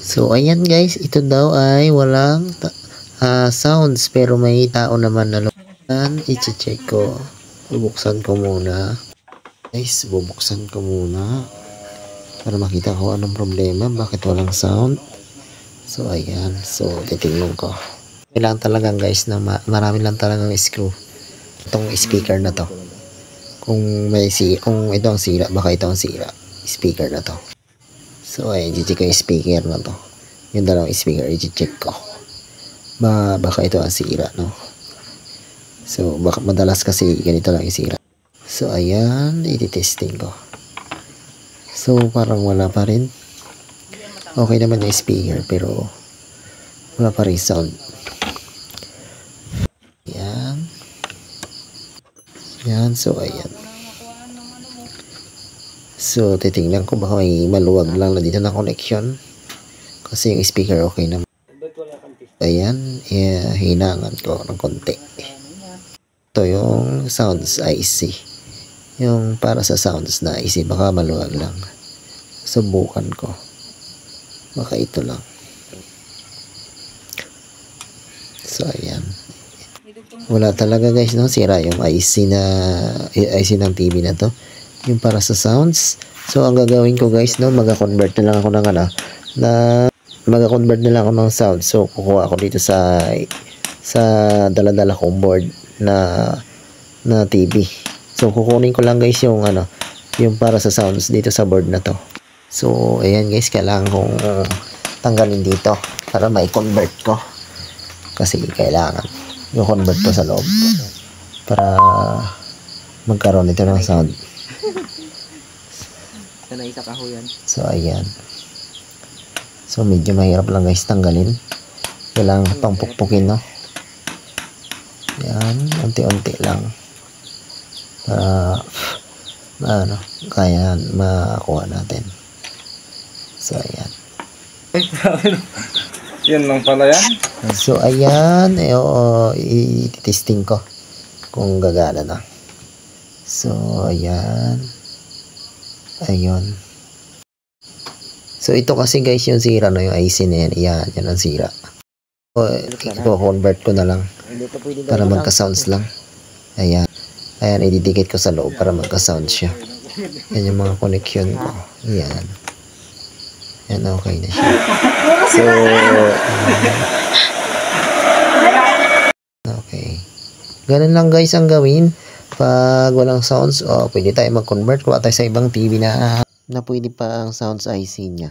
So, ayan guys, ito daw ay walang sounds pero may tao naman na looban. I-check ko. Bubuksan ko muna. Guys, bubuksan ko muna para makita ko anong problema. Bakit walang sound? So, ayan. So, titingnan ko. Kailangan talaga guys na marami lang talagang screw. Itong speaker na to. Kung ito ang sira, baka ito ang sira. Speaker na to. So, ayan, i-check ko yung speaker na to. Yung dalawang speaker, i-check ko. Baka ito ang sira, no? So, baka madalas kasi ganito lang yung sira. So, ayan, i-testing ko. So, parang wala pa rin. Okay naman yung speaker, pero wala pa rin sound. Ayan. Ayan, so, ayan. So, titingnan ko baka may maluwag lang na dito na connection. Kasi yung speaker okay naman. Ayan, hinangan ko ng konti. Ito yung sounds IC. Yung para sa sounds na IC, baka maluwag lang. Subukan ko. Baka ito lang. So, ayan. Wala talaga guys, no? Sira yung IC ng TV na to. Yung para sa sounds. So, ang gagawin ko guys, no? Mag-convert na lang ako ng mag-convert na lang ako ng sound. So, kukuha ako dito sa dala-dala kong board na TV. So, kukunin ko lang guys yung yung para sa sounds dito sa board na to. So, ayan guys, kailangan kong tanggalin dito para mai-convert ko. Kasi kailangan yung convert ko sa loob para magkaroon ito ng sound. So, ayan. So, medyo mahirap lang guys tanggalin. Kailangan pang pukpukin, no? Yan, unti-unti lang. Para, kaya makuha natin. So, ayan. Yan lang pala yan? So, ayan. I-testing ko kung gagana na. So, ayan. Ayun. So, ito kasi guys yung sira, no? Yung IC na yan. Yan ang sira. So, i-convert ko na lang para magka-sounds lang. Ayan. Ayan, ididikit ko sa loob para magka-sounds siya. Yan yung mga connection ko. Ayan. Yan, okay na siya. So, okay. Ganun lang guys ang gawin. Pag walang sounds, pwede tayo mag-convert. Kuha tayo sa ibang TV na pwede pa ang sounds IC niya.